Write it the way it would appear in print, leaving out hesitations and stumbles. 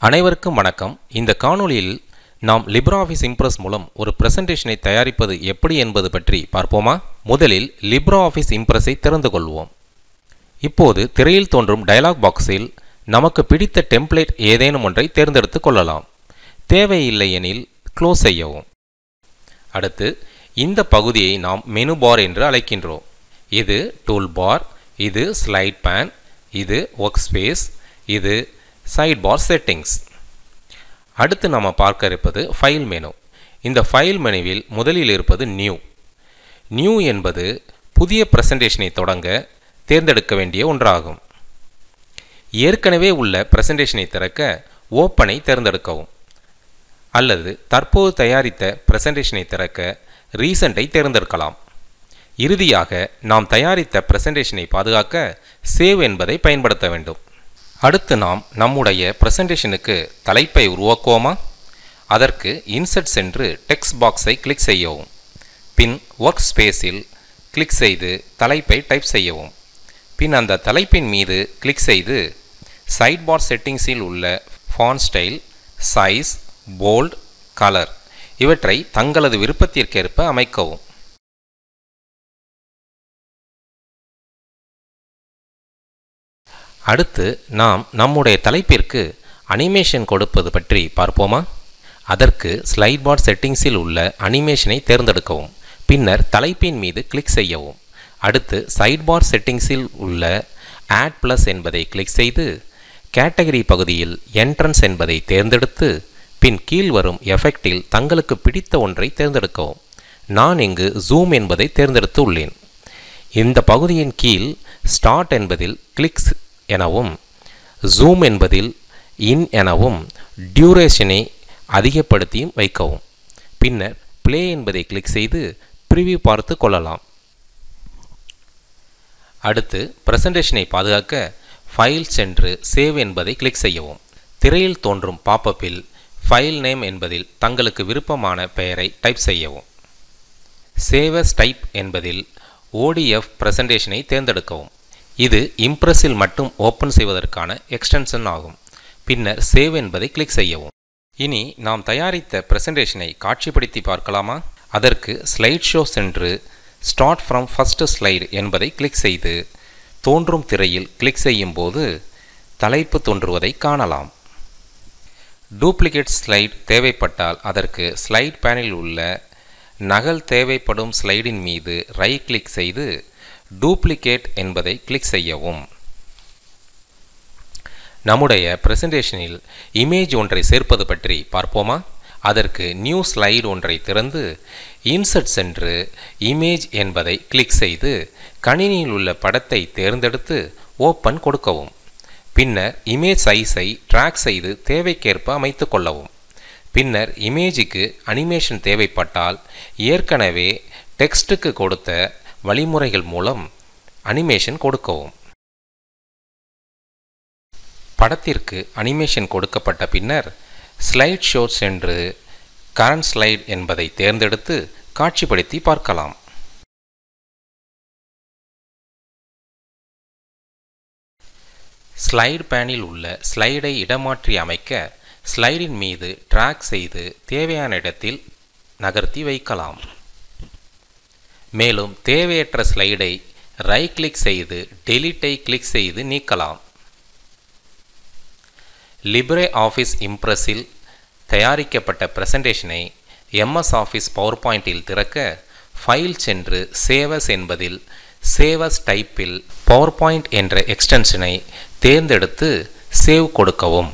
அனைவருக்கும் வணக்கம். இந்த காணொளியில் நாம் LibreOffice Impress மூலம் ஒரு பிரசன்டேஷனை தயாரிப்பது எப்படி என்பது பற்றி பார்ப்போமா? முதலில் LibreOffice Impressஐ திறந்து கொள்வோம். இப்போது திரையில் தோன்றும் டயலாக் பாக்ஸில் நமக்கு பிடித்த டெம்ப்ளேட் ஏதேனும் ஒன்றை தேர்ந்தெடுத்து கொள்ளலாம். தேவையில்லை எனில் க்ளோஸ் செய்யவும். அடுத்து இந்த பகுதியை நாம் மெனு பார் என்று அழைக்கின்றோம். இது டூல் பார், இது ஸ்லைட் பேன், இது ஒர்க் ஸ்பேஸ், இது சைட் பார் செட்டிங்ஸ். அடுத்து நாம் பார்க்க இருப்பது ஃபைல் மெனு. இந்த ஃபைல் மெனுவில் முதலில் இருப்பது நியூ என்பது புதிய பிரசன்டேஷனை தொடங்க தேர்ந்தெடுக்க வேண்டிய ஒன்றாகும். ஏற்கனவே உள்ள பிரசன்டேஷனை திறக்க ஓப்பனை தேர்ந்தெடுக்கவும், அல்லது தற்போது தயாரித்த பிரசன்டேஷனை திறக்க ரீசெண்டை தேர்ந்தெடுக்கலாம். இறுதியாக நாம் தயாரித்த பிரசன்டேஷனை பாதுகாக்க சேவ் என்பதை பயன்படுத்த வேண்டும். அடுத்து நாம் நம்முடைய பிரசன்டேஷனுக்கு தலைப்பை உருவாக்குவோமா? அதற்கு இன்சர்ட் சென்று டெக்ஸ்ட் பாக்ஸை கிளிக் செய்யவும். பின் ஒர்க் ஸ்பேஸில் கிளிக் செய்து தலைப்பை டைப் செய்யவும். பின் அந்த தலைப்பின் மீது கிளிக் செய்து சைட் பார் செட்டிங்ஸில் உள்ள font style, size, bold, colour இவற்றை தங்களது விருப்பத்திற்கேற்ப அமைக்கவும். அடுத்து நாம் நம்முடைய தலைப்பிற்கு அனிமேஷன் கொடுப்பது பற்றி பார்ப்போமா? அதற்கு ஸ்லைட் பார் செட்டிங்ஸில் உள்ள அனிமேஷனை தேர்ந்தெடுக்கவும். பின்னர் தலைப்பின் மீது கிளிக் செய்யவும். அடுத்து சைட் பார் செட்டிங்ஸில் உள்ள ஆட் ப்ளஸ் என்பதை கிளிக் செய்து கேட்டகரி பகுதியில் என்ட்ரன்ஸ் என்பதை தேர்ந்தெடுத்து பின் கீழ் வரும் எஃபெக்டில் தங்களுக்கு பிடித்த ஒன்றை தேர்ந்தெடுக்கவும். நான் இங்கு ஜூம் என்பதை தேர்ந்தெடுத்து உள்ளேன். இந்த பகுதியின் கீழ் ஸ்டார்ட் என்பதில் கிளிக்ஸ் எனவும், ஜூம் என்பதில் இன் எனவும், டியூரேஷனை அதிகப்படுத்தியும் வைக்கவும். பின்னர் ப்ளே என்பதை கிளிக் செய்து ப்ரிவ்யூ பார்த்து கொள்ளலாம். அடுத்து பிரசன்டேஷனை பாதுகாக்க ஃபைல் சென்று சேவ் என்பதை கிளிக் செய்யவும். திரையில் தோன்றும் பாப்பப்பில் ஃபைல் நேம் என்பதில் தங்களுக்கு விருப்பமான பெயரை டைப் செய்யவும். சேவ் அஸ் டைப் என்பதில் ODF பிரசன்டேஷனை தேர்ந்தெடுக்கவும். இது இம்ப்ரெஸ்ஸில் மட்டும் ஓப்பன் செய்வதற்கான எக்ஸ்டென்ஷன் ஆகும். பின்னர் சேவ் என்பதை கிளிக் செய்யவும். இனி நாம் தயாரித்த பிரசன்டேஷனை காட்சிப்படுத்தி பார்க்கலாமா? அதற்கு ஸ்லைட் ஷோ சென்று ஸ்டார்ட் ஃப்ரம் ஃபர்ஸ்ட் ஸ்லைடு என்பதை கிளிக் செய்து தோன்றும் திரையில் கிளிக் செய்யும் போது தலைப்பு தோன்றுவதை காணலாம். டூப்ளிகேட் ஸ்லைட் தேவைப்பட்டால் அதற்கு ஸ்லைட் பேனில் உள்ள நகல் தேவைப்படும் ஸ்லைடின் மீது ரைட் கிளிக் செய்து டூப்ளிகேட் என்பதை கிளிக் செய்யவும். நம்முடைய பிரசன்டேஷனில் இமேஜ் ஒன்றை சேர்ப்பது பற்றி பார்ப்போமா? அதற்கு நியூ ஸ்லைடு ஒன்றை திறந்து இன்சர்ட் சென்று இமேஜ் என்பதை கிளிக் செய்து கணினியில் உள்ள படத்தை தேர்ந்தெடுத்து ஓப்பன் கொடுக்கவும். பின்னர் இமேஜ் சைஸை ட்ராக் செய்து தேவைக்கேற்ப அமைத்து கொள்ளவும். பின்னர் இமேஜுக்கு அனிமேஷன் தேவைப்பட்டால் ஏற்கனவே டெக்ஸ்ட்டுக்கு கொடுத்த வழிமுறைகள் மூலம் அனிமேஷன் கொடுக்கவும். படத்திற்கு அனிமேஷன் கொடுக்கப்பட்ட பின்னர் ஸ்லைட் ஷோ சென்று கரண்ட் ஸ்லைட் என்பதை தேர்ந்தெடுத்து காட்சிப்படுத்தி பார்க்கலாம். ஸ்லைடு பேனில் உள்ள ஸ்லைடை இடமாற்றி அமைக்க ஸ்லைடின் மீது ட்ராக் செய்து தேவையான இடத்தில் நகர்த்தி வைக்கலாம். மேலும் தேவையற்ற ஸ்லைடை ரைட் கிளிக் செய்து டெலீட்டை கிளிக் செய்து நீக்கலாம். LibreOffice Impressல் தயாரிக்கப்பட்ட பிரசன்டேஷனை MS Office PowerPointல் திறக்க ஃபைல் சென்று சேவ் அஸ் என்பதில் சேவ் அஸ் டைப்பில் PowerPoint என்ற எக்ஸ்டென்ஷனை தேர்ந்தெடுத்து சேவ் கொடுக்கவும்.